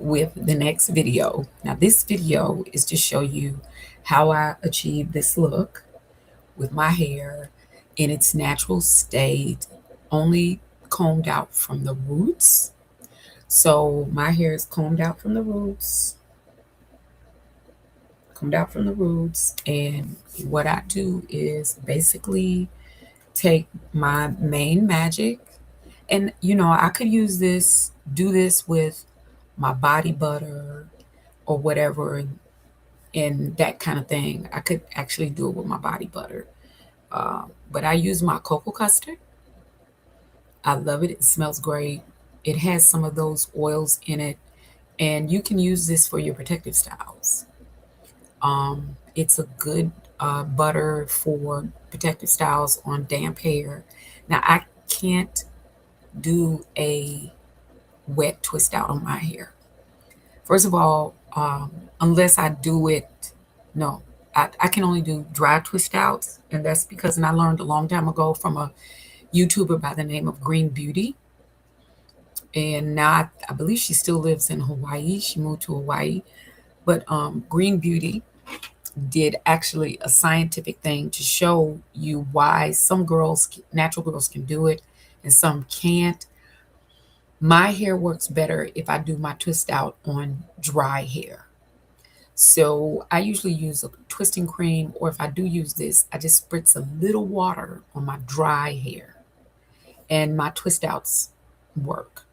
with the next video. Now, this video is to show you how I achieve this look with my hair in its natural state, only combed out from the roots. So my hair is combed out from the roots, and what I do is basically take my main magic, and I could do this with my body butter or whatever, and that kind of thing. I could actually do it with my body butter. But I use my cocoa custard. I love it. It smells great. It has some of those oils in it, and you can use this for your protective styles. It's a good butter for protective styles on damp hair. Now, I can't do a wet twist out on my hair. First of all, unless I do it, no, I can only do dry twist outs, and that's because, and I learned a long time ago from a YouTuber by the name of Green Beauty, and now I believe she still lives in Hawaii. She moved to Hawaii, but Green Beauty did actually a scientific thing to show you why some girls, natural girls, can do it and some can't. My hair works better if I do my twist out on dry hair. So I usually use a twisting cream, or if I do use this, I just spritz a little water on my dry hair, and my twist outs work.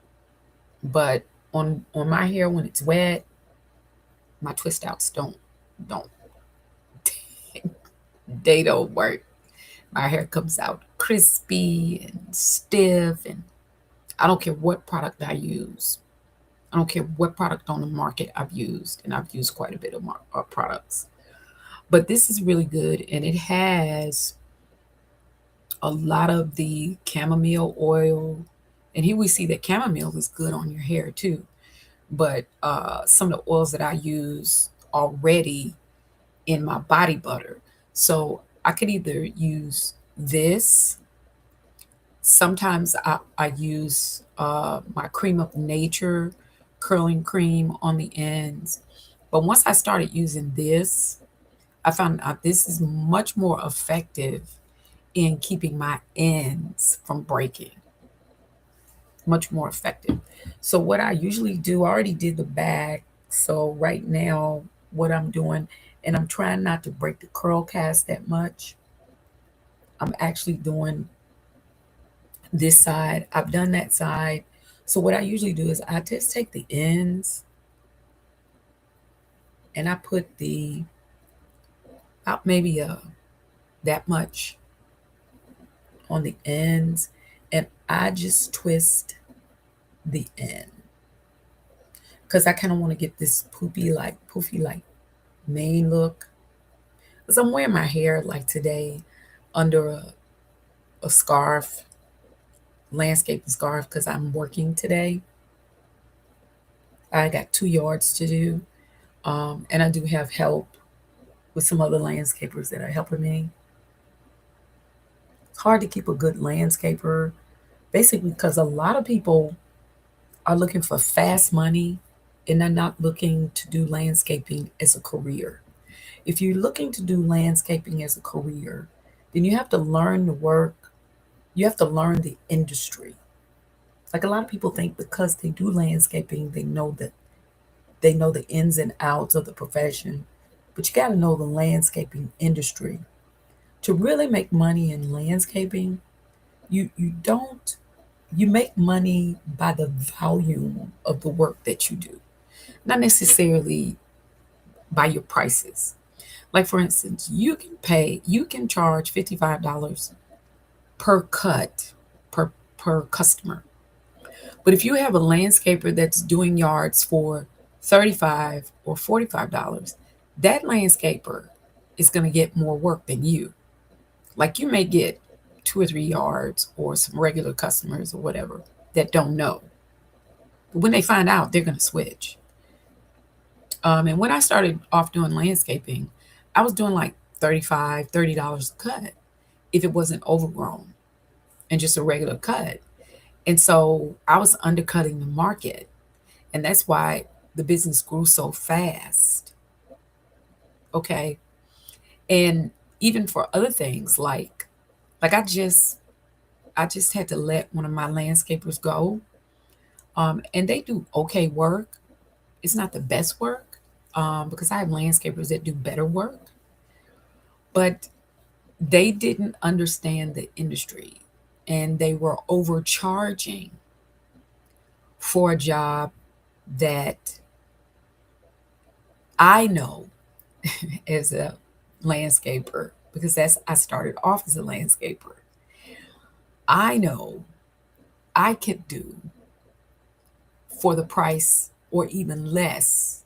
But on my hair when it's wet, my twist outs don't they don't work. My hair comes out crispy and stiff, and I don't care what product I use. I don't care what product on the market I've used, and I've used quite a bit of products. But this is really good, and it has a lot of the chamomile oil. And here we see that chamomile is good on your hair too. But some of the oils that I use already in my body butter. So I could either use this. Sometimes I use my cream of nature curling cream on the ends. But once I started using this, I found out this is much more effective in keeping my ends from breaking. Much more effective. So what I usually do, I already did the back. So right now, what I'm doing, and I'm trying not to break the curl cast that much. I'm actually doing this side. I've done that side. So what I usually do is I just take the ends and I put the about maybe that much on the ends, and I just twist the end because I kind of want to get this poofy like mane look. Because I'm wearing my hair like today under a scarf, landscaping scarf, because I'm working today. I got 2 yards to do, and I do have help with some other landscapers that are helping me. It's hard to keep a good landscaper, basically because a lot of people are looking for fast money and they're not looking to do landscaping as a career. If you're looking to do landscaping as a career, then you have to learn the work, you have to learn the industry. Like a lot of people think because they do landscaping, they know the ins and outs of the profession, but you got to know the landscaping industry. To really make money in landscaping, you don't you make money by the volume of the work that you do, not necessarily by your prices. Like for instance, you can charge $55 per cut per customer. But if you have a landscaper that's doing yards for 35 or $45, that landscaper is going to get more work than you. Like you may get 2 or 3 yards or some regular customers or whatever that don't know. But when they find out, they're going to switch. And when I started off doing landscaping, I was doing like $35, $30 a cut if it wasn't overgrown and just a regular cut. And so I was undercutting the market. And that's why the business grew so fast. Okay. And even for other things, like I just had to let one of my landscapers go. And they do okay work. It's not the best work, because I have landscapers that do better work, but they didn't understand the industry and they were overcharging for a job that I know as a landscaper, because I started off as a landscaper. I know I could do for the price or even less,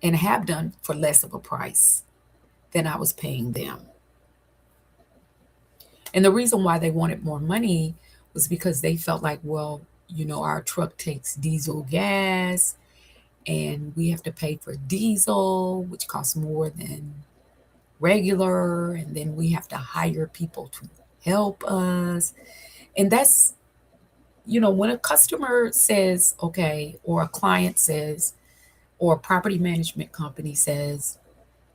and have done for less of a price than I was paying them. And the reason why they wanted more money was because they felt like, well, our truck takes diesel gas and we have to pay for diesel, which costs more than regular. And then we have to hire people to help us. And that's, when a customer says, okay, or a client says, or a property management company says,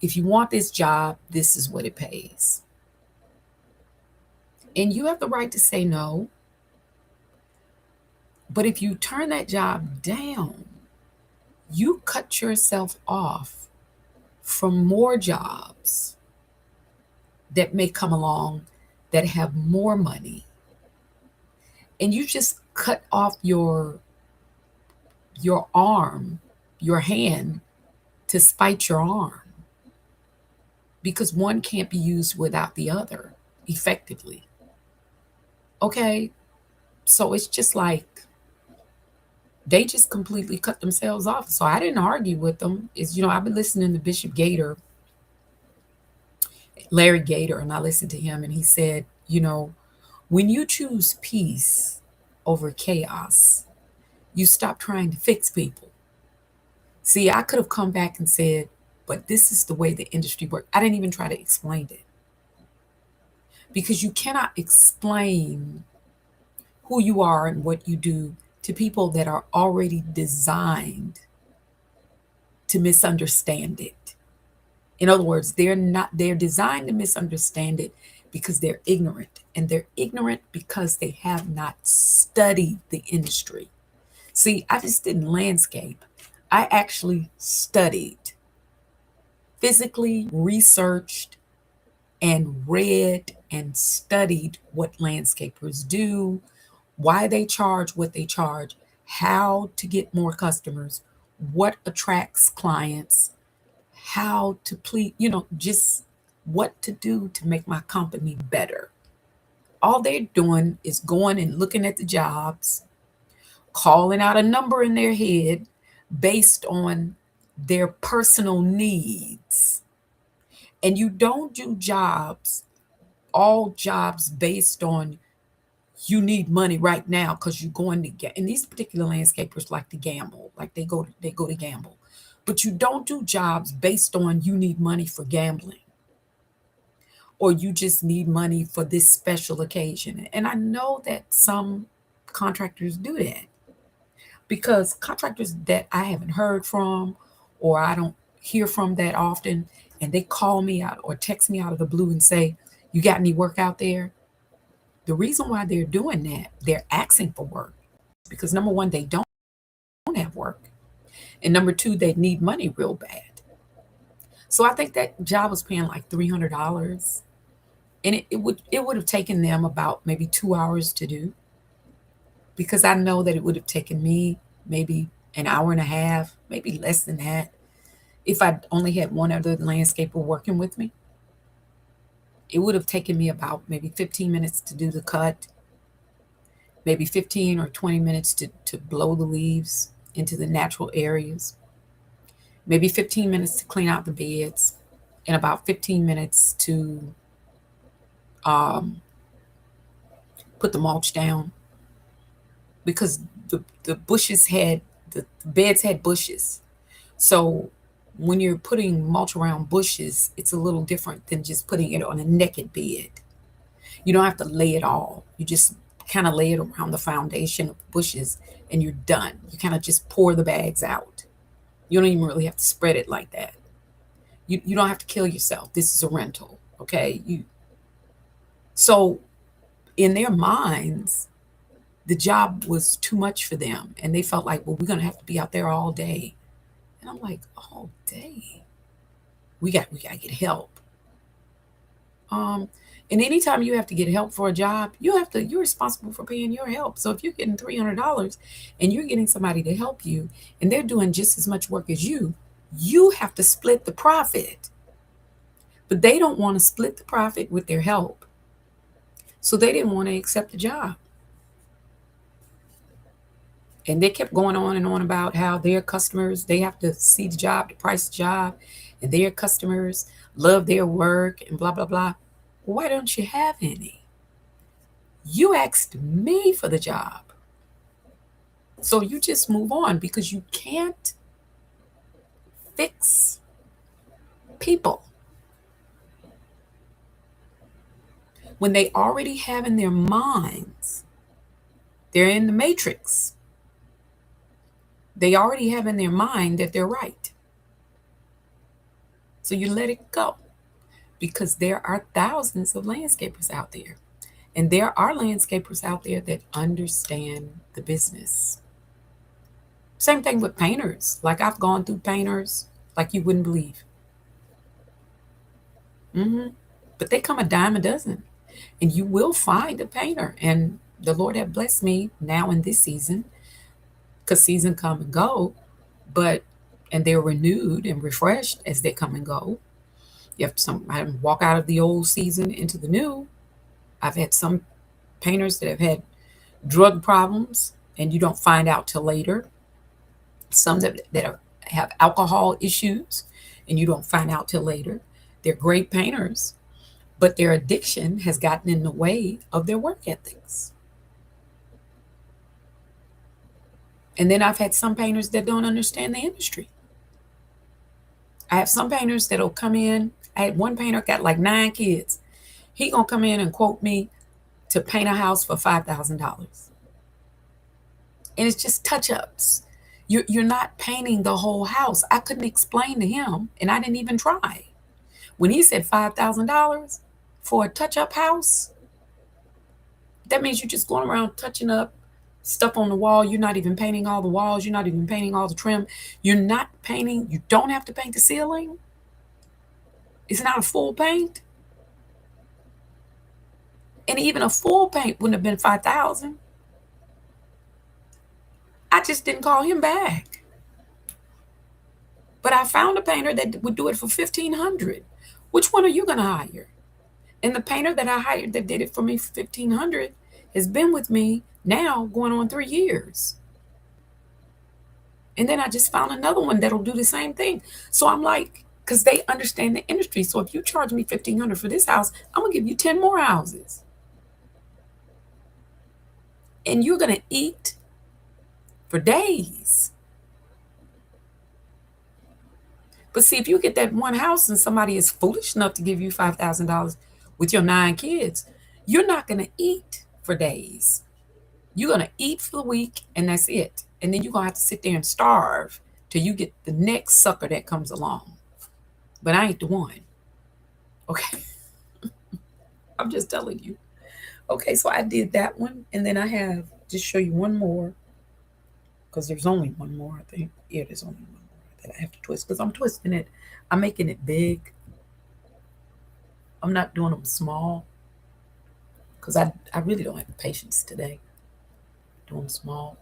if you want this job, this is what it pays. And you have the right to say no. But if you turn that job down, you cut yourself off from more jobs that may come along that have more money. And you just cut off your arm, your hand to spite your arm, because one can't be used without the other effectively. Okay? So it's just like they just completely cut themselves off. So I didn't argue with them. I've been listening to Bishop Gator, Larry Gator, and I listened to him, and he said, when you choose peace over chaos, you stop trying to fix people. See, I could have come back and said, but this is the way the industry works. I didn't even try to explain it, because you cannot explain who you are and what you do to people that are already designed to misunderstand it. In other words, they're designed to misunderstand it because they're ignorant. And they're ignorant because they have not studied the industry. See, I just didn't landscape. I actually studied, physically researched, and read and studied what landscapers do, why they charge what they charge, how to get more customers, what attracts clients, how to please, just what to do to make my company better. All they're doing is going and looking at the jobs, calling out a number in their head based on their personal needs. And you don't do all jobs based on you need money right now because you're going to get. And these particular landscapers like to gamble, like they go to gamble. But you don't do jobs based on you need money for gambling, or you just need money for this special occasion. And I know that some contractors do that, because contractors that I haven't heard from or I don't hear from that often, and they call me out or text me out of the blue and say, you got any work out there? The reason why they're doing that, they're asking for work because number one, they don't have work. And number two, they need money real bad. So I think that job was paying like $300. And it would have taken them about maybe 2 hours to do, because I know that it would have taken me maybe an hour and a half, maybe less than that, if I only had one other landscaper working with me. It would have taken me about maybe 15 minutes to do the cut, maybe 15 or 20 minutes to blow the leaves into the natural areas, maybe 15 minutes to clean out the beds, and about 15 minutes to um, put the mulch down, because the bushes had the beds had bushes. So when you're putting mulch around bushes, it's a little different than just putting it on a naked bed. You don't have to lay it all. You just kind of lay it around the foundation of the bushes and you're done. You kind of just pour the bags out. You don't even really have to spread it like that. You don't have to kill yourself. This is a rental, okay? So in their minds, the job was too much for them, and they felt like, well, we're gonna have to be out there all day. And I'm like, all day? We got to get help. Um, and anytime you have to get help for a job, you're responsible for paying your help. So if you're getting $300 and you're getting somebody to help you, and they're doing just as much work as you have to split the profit. But they don't want to split the profit with their help. So they didn't want to accept the job. And they kept going on and on about how their customers, they have to see the job, to price the job, and their customers love their work and blah, blah, blah. Why don't you have any? You asked me for the job. So you just move on because you can't fix people. When they already have in their minds, they're in the matrix. They already have in their mind that they're right. So you let it go because there are thousands of landscapers out there. And there are landscapers out there that understand the business. Same thing with painters. Like I've gone through painters like you wouldn't believe. hmm But they come a dime a dozen. And you will find a painter. And the Lord have blessed me now in this season, because season come and go, but and they're renewed and refreshed as they come and go. You have some I walk out of the old season into the new. I've had some painters that have had drug problems and you don't find out till later. Some have alcohol issues and you don't find out till later. They're great painters, but their addiction has gotten in the way of their work ethics. And then I've had some painters that don't understand the industry. I have some painters that'll come in. I had one painter got like 9 kids. He gonna come in and quote me to paint a house for $5,000, and it's just touch ups. You're not painting the whole house. I couldn't explain to him, and I didn't even try. When he said $5,000 for a touch up house, that means you're just going around touching up stuff on the wall. You're not even painting all the walls. You're not even painting all the trim. You're not painting. You don't have to paint the ceiling. It's not a full paint. And even a full paint wouldn't have been 5,000. I just didn't call him back. But I found a painter that would do it for 1,500. Which one are you going to hire? And the painter that I hired that did it for me for 1,500 has been with me now going on 3 years. And then I just found another one that'll do the same thing. So I'm like, because they understand the industry. So if you charge me 1,500 for this house, I'm gonna give you 10 more houses. And you're gonna eat for days. But see, if you get that one house and somebody is foolish enough to give you $5,000 with your 9 kids, you're not gonna eat for days. You're gonna eat for the week and that's it. And then you're gonna have to sit there and starve till you get the next sucker that comes along. But I ain't the one. Okay. I'm just telling you. Okay, so I did that one, and then I have just show you one more because there's only one more, I think. Yeah, there's only one more that I have to twist because I'm twisting it. I'm making it big. I'm not doing them small because I really don't have the patience today doing them small.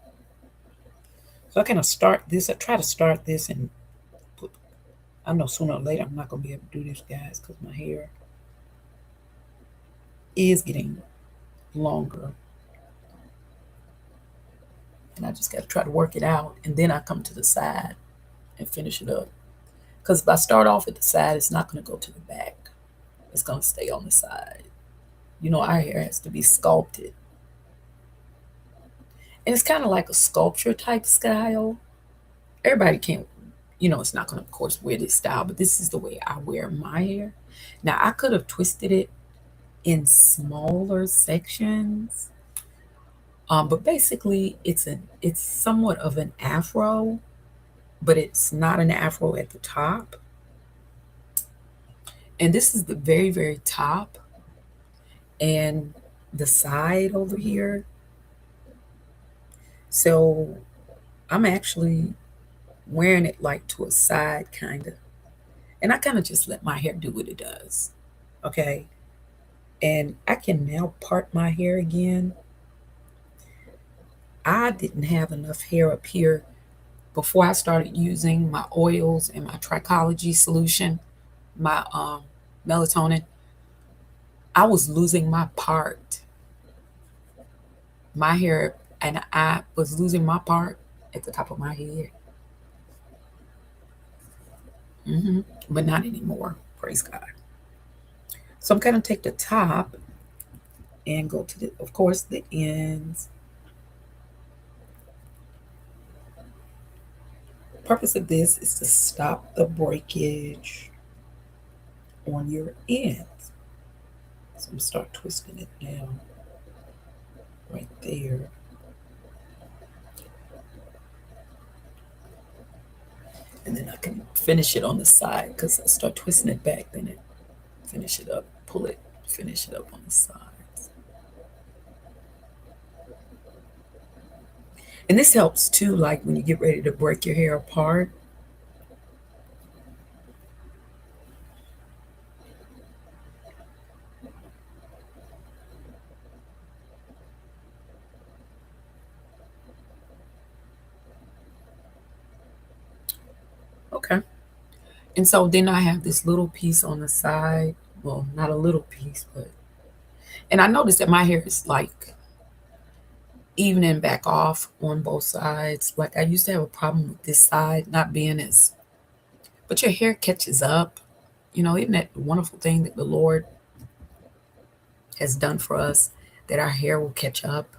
So I kind of start this. I try to start this and put, I know sooner or later I'm not going to be able to do this, guys, because my hair is getting longer. And I just got to try to work it out. And then I come to the side and finish it up. Because if I start off at the side, it's not going to go to the back. It's going to stay on the side. You know, our hair has to be sculpted. And it's kind of like a sculpture type style. Everybody can't, it's not going to, of course, wear this style, but this is the way I wear my hair. Now, I could have twisted it in smaller sections. But basically, it's somewhat of an afro. but it's not an afro at the top. And this is the very, very top, and the side over here. So I'm actually wearing it like to a side, kind of. And I kind of just let my hair do what it does. Okay. And I can now part my hair again. I didn't have enough hair up here before I started using my oils and my trichology solution, my melatonin. I was losing my part, my hair, and I was losing my part at the top of my head. hmm But not anymore. Praise God. So I'm going to take the top and go to the, of course, the ends. The purpose of this is to stop the breakage on your ends. So I'm going to start twisting it down right there. And then I can finish it on the side because I start twisting it back, then it finish it up, pull it, finish it up on the sides. And this helps too, like when you get ready to break your hair apart. Okay. And so then I have this little piece on the side. Well, not a little piece, but, and I noticed that my hair is like evening back off on both sides. Like I used to have a problem with this side not being as, but your hair catches up. You know, isn't that the wonderful thing that the Lord has done for us, that our hair will catch up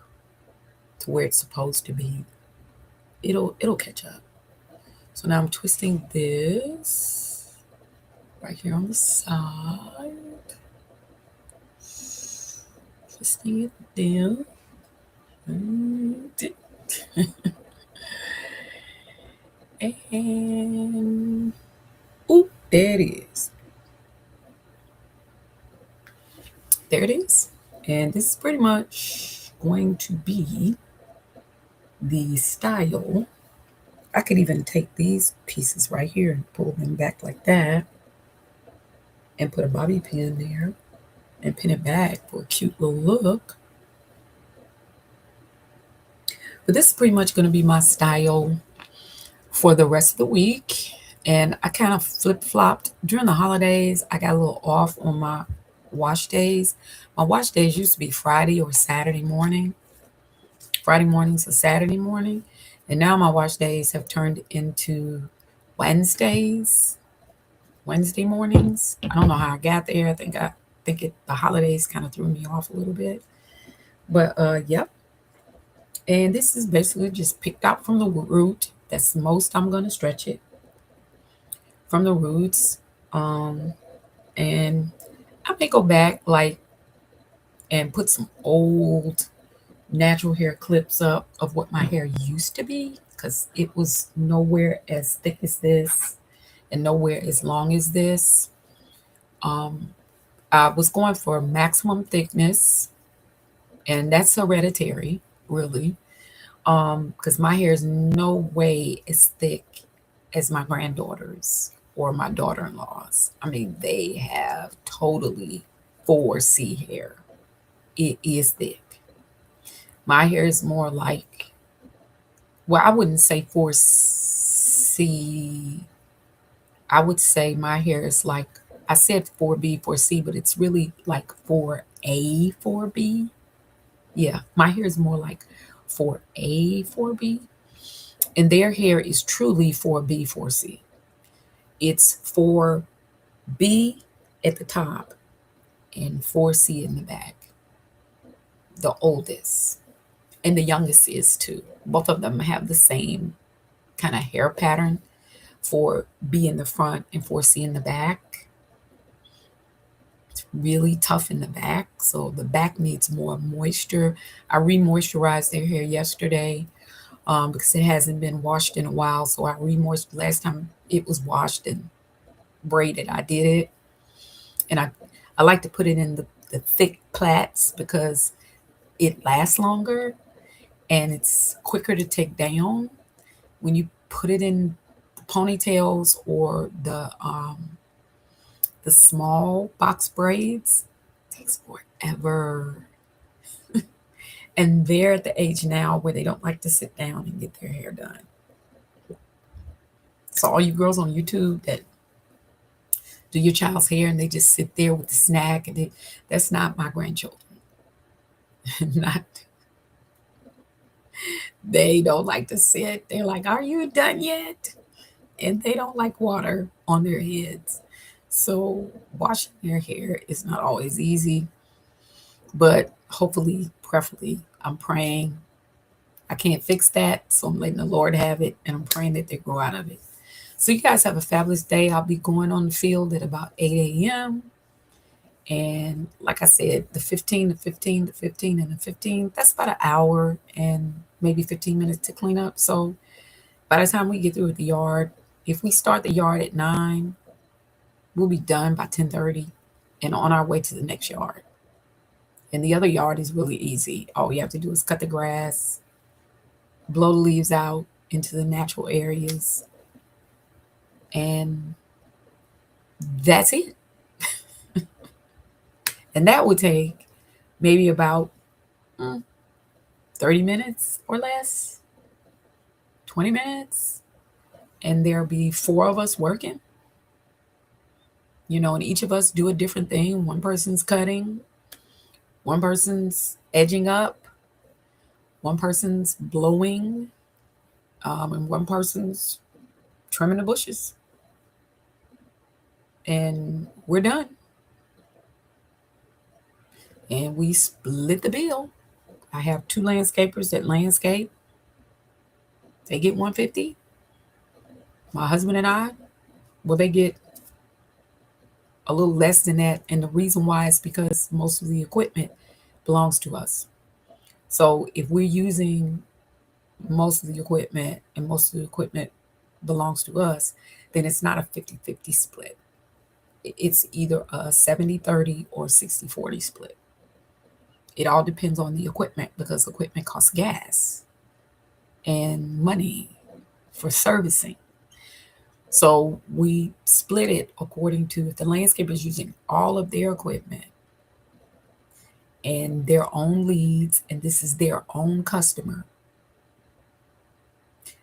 to where it's supposed to be. It'll catch up. So now I'm twisting this right here on the side. Twisting it down. And oh, there it is. There it is. And this is pretty much going to be the style. I could even take these pieces right here and pull them back like that and put a bobby pin there and pin it back for a cute little look. But this is pretty much going to be my style for the rest of the week. And I kind of flip flopped during the holidays. I got a little off on my wash days. My wash days used to be Friday or Saturday morning, Friday mornings or Saturday morning. And now my wash days have turned into Wednesdays, Wednesday mornings. I don't know how I got there. I think the holidays kind of threw me off a little bit. But yep. And this is basically just picked out from the root. That's the most I'm gonna stretch it from the roots. Um, and I may go back like and put some old natural hair clips up of what my hair used to be because it was nowhere as thick as this and nowhere as long as this. Um, I was going for maximum thickness, and that's hereditary, really, because my hair is no way as thick as my granddaughters or my daughter-in-laws. I mean, they have totally 4C hair. It is thick. My hair is more like, well, I wouldn't say 4C. I would say my hair is like, I said 4B, 4C, but it's really like 4A, 4B. Yeah, my hair is more like 4A, 4B. And their hair is truly 4B, 4C. It's 4B at the top and 4C in the back. The oldest. And the youngest is too. Both of them have the same kind of hair pattern, 4B in the front and 4C in the back. It's really tough in the back, so the back needs more moisture. I re-moisturized their hair yesterday. because it hasn't been washed in a while. So I remoisturized last time it was washed and braided. I did it, and I like to put it in the thick plaits because it lasts longer and it's quicker to take down. When you put it in the ponytails or the small box braids, it takes forever. And they're at the age now where they don't like to sit down and get their hair done. So all you girls on YouTube that do your child's hair and they just sit there with the snack and that's not my grandchildren. Not they don't like to sit. They're like, "Are you done yet?" And they don't like water on their heads. So washing their hair is not always easy, but hopefully, preferably, I'm praying. I can't fix that, so I'm letting the Lord have it, and I'm praying that they grow out of it. So you guys have a fabulous day. I'll be going on the field at about 8 a.m. And like I said, the 15, the 15, the 15, and the 15, that's about an hour and maybe 15 minutes to clean up. So by the time we get through with the yard, if we start the yard at 9, we'll be done by 10:30 and on our way to the next yard. And the other yard is really easy. All we have to do is cut the grass, blow the leaves out into the natural areas, and that's it. And that would take maybe about 30 minutes or less, 20 minutes, and there'll be 4 of us working, and each of us do a different thing. One person's cutting, one person's edging up, one person's blowing, and one person's trimming the bushes. And we're done. And we split the bill. I have 2 landscapers that landscape. They get 150. My husband and I, well, they get a little less than that. And the reason why is because most of the equipment belongs to us. So if we're using most of the equipment and most of the equipment belongs to us, then it's not a 50-50 split. It's either a 70-30 or 60-40 split. It all depends on the equipment because equipment costs gas and money for servicing. So we split it according to if the landscaper is using all of their equipment and their own leads, and this is their own customer,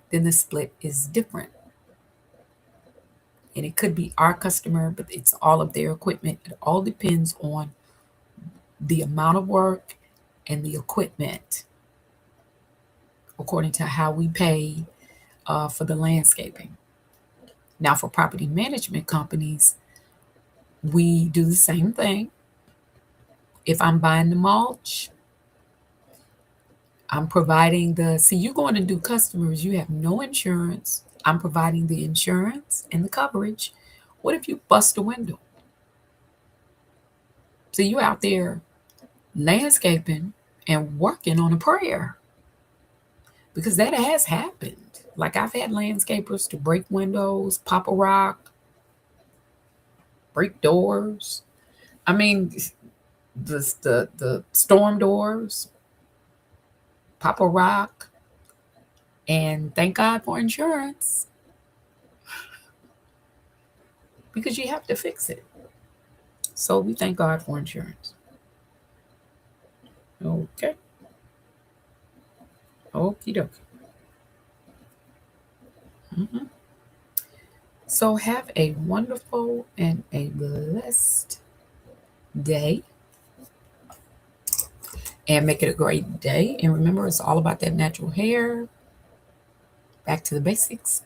then the split is different. And it could be our customer, but it's all of their equipment. It all depends on the amount of work and the equipment according to how we pay for the landscaping. Now, for property management companies, we do the same thing. If I'm buying the mulch, I'm providing you're going to do customers, you have no insurance. I'm providing the insurance and the coverage. What if you bust a window? So you're out there landscaping and working on a prayer because that has happened. Like I've had landscapers to break windows, pop a rock, break doors. I mean, the storm doors, pop a rock, and thank God for insurance because you have to fix it. So we thank God for insurance. Okay. Okie dokie. So have a wonderful and a blessed day. And make it a great day. And remember, it's all about that natural hair. Back to the basics.